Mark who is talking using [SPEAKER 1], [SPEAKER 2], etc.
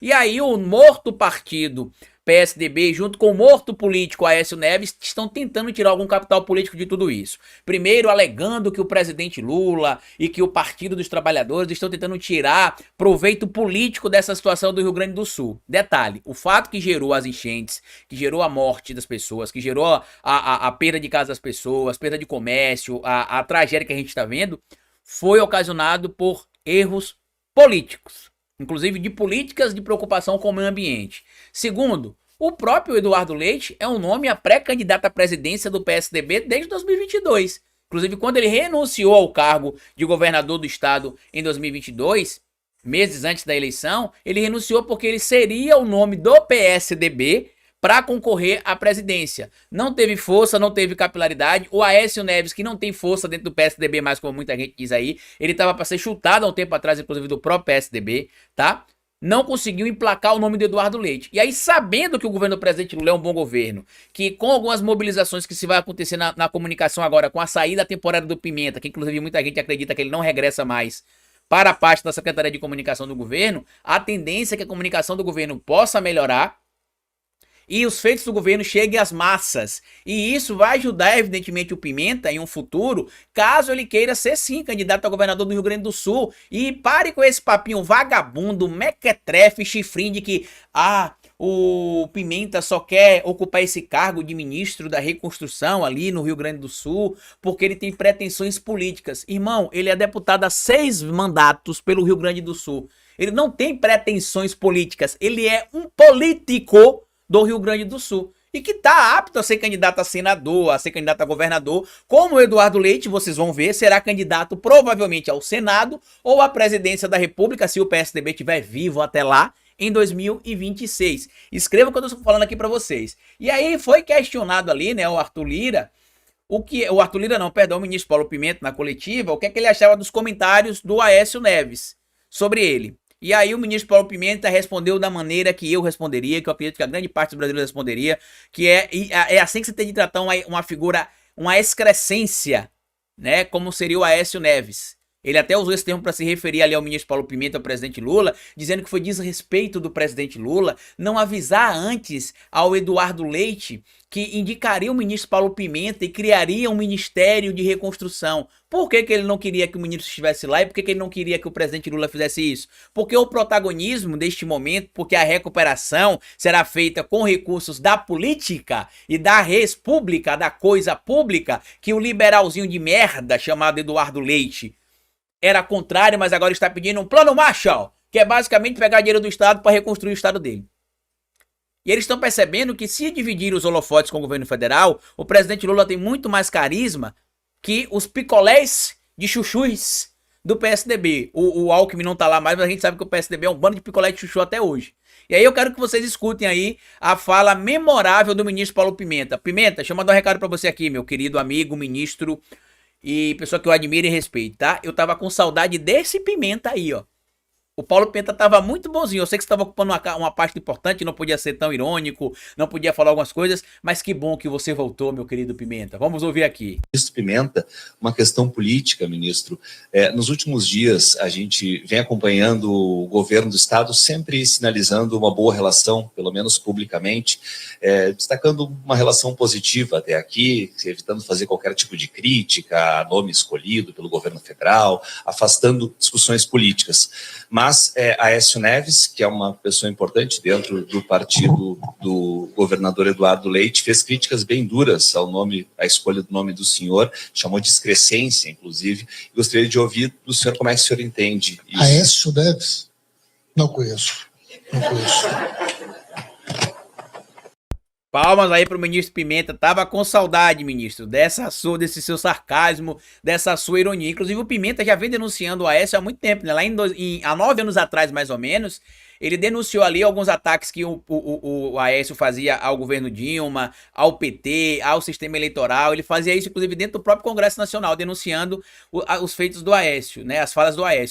[SPEAKER 1] E aí o morto partido PSDB, junto com o morto político Aécio Neves, estão tentando tirar algum capital político de tudo isso. Primeiro, alegando que o presidente Lula e que o Partido dos Trabalhadores estão tentando tirar proveito político dessa situação do Rio Grande do Sul. Detalhe, o fato que gerou as enchentes, que gerou a morte das pessoas, que gerou a perda de casa das pessoas, perda de comércio, a tragédia que a gente está vendo, foi ocasionado por erros políticos, inclusive de políticas de preocupação com o meio ambiente. Segundo, o próprio Eduardo Leite é um nome a pré-candidato à presidência do PSDB desde 2022. Inclusive, quando ele renunciou ao cargo de governador do estado em 2022, meses antes da eleição, ele renunciou porque ele seria o nome do PSDB para concorrer à presidência. Não teve força, não teve capilaridade. O Aécio Neves, que não tem força dentro do PSDB, mais como muita gente diz aí, ele estava para ser chutado há um tempo atrás, inclusive do próprio PSDB, tá? Não conseguiu emplacar o nome do Eduardo Leite. E aí, sabendo que o governo do presidente Lula é um bom governo, que com algumas mobilizações que se vai acontecer na comunicação agora, com a saída temporária do Pimenta, que inclusive muita gente acredita que ele não regressa mais para a parte da Secretaria de Comunicação do governo, a tendência é que a comunicação do governo possa melhorar e os feitos do governo cheguem às massas. E isso vai ajudar, evidentemente, o Pimenta em um futuro, caso ele queira ser, sim, candidato a governador do Rio Grande do Sul. E pare com esse papinho vagabundo, mequetrefe, chifrinho de que, o Pimenta só quer ocupar esse cargo de ministro da reconstrução ali no Rio Grande do Sul, porque ele tem pretensões políticas. Irmão, ele é deputado há 6 mandatos pelo Rio Grande do Sul. Ele não tem pretensões políticas, ele é um político do Rio Grande do Sul e que está apto a ser candidato a senador, a ser candidato a governador, como o Eduardo Leite, vocês vão ver, será candidato provavelmente ao Senado ou à presidência da República, se o PSDB estiver vivo até lá, em 2026. Escreva o que eu estou falando aqui para vocês. E aí foi questionado ali, né, o Arthur Lira, o Arthur Lira não, perdão, o ministro Paulo Pimenta na coletiva, o que é que ele achava dos comentários do Aécio Neves sobre ele. E aí o ministro Paulo Pimenta respondeu da maneira que eu responderia, que eu acredito que a grande parte dos brasileiros responderia, que é assim que você tem de tratar uma figura, uma excrescência, né, como seria o Aécio Neves. Ele até usou esse termo para se referir ali ao ministro Paulo Pimenta, ao presidente Lula, dizendo que foi desrespeito do presidente Lula não avisar antes ao Eduardo Leite que indicaria o ministro Paulo Pimenta e criaria um ministério de reconstrução. Por que ele não queria que o ministro estivesse lá e por que ele não queria que o presidente Lula fizesse isso? Porque o protagonismo deste momento, porque a recuperação será feita com recursos da política e da res pública, da coisa pública, que o liberalzinho de merda chamado Eduardo Leite era contrário, mas agora está pedindo um plano Marshall, que é basicamente pegar dinheiro do Estado para reconstruir o Estado dele. E eles estão percebendo que se dividir os holofotes com o governo federal, o presidente Lula tem muito mais carisma que os picolés de chuchus do PSDB. O Alckmin não tá lá mais, mas a gente sabe que o PSDB é um bando de picolé de chuchu até hoje. E aí eu quero que vocês escutem aí a fala memorável do ministro Paulo Pimenta. Pimenta, deixa eu mandar um recado para você aqui, meu querido amigo, ministro e pessoa que eu admiro e respeito, tá? Eu tava com saudade desse Pimenta aí, ó. O Paulo Pimenta tava muito bonzinho. Eu sei que você estava ocupando uma parte importante, não podia ser tão irônico, não podia falar algumas coisas, mas que bom que você voltou, meu querido Pimenta. Vamos ouvir aqui.
[SPEAKER 2] Ministro Pimenta, uma questão política, ministro. Nos últimos dias, a gente vem acompanhando o governo do Estado sempre sinalizando uma boa relação, pelo menos publicamente, destacando uma relação positiva até aqui, evitando fazer qualquer tipo de crítica a nome escolhido pelo governo federal, afastando discussões políticas. Mas Aécio Neves, que é uma pessoa importante dentro do partido do governador Eduardo Leite, fez críticas bem duras à escolha do nome do senhor, chamou de excrescência, inclusive. Gostaria de ouvir do senhor como é que o senhor entende isso.
[SPEAKER 3] Aécio Neves? Não conheço. Não conheço.
[SPEAKER 1] Palmas aí pro ministro Pimenta, tava com saudade, ministro, desse seu sarcasmo, dessa sua ironia. Inclusive o Pimenta já vem denunciando o Aécio há muito tempo, né? Lá há 9 anos atrás, mais ou menos, ele denunciou ali alguns ataques que o Aécio fazia ao governo Dilma, ao PT, ao sistema eleitoral. Ele fazia isso, inclusive, dentro do próprio Congresso Nacional, denunciando os feitos do Aécio, né? As falas do Aécio.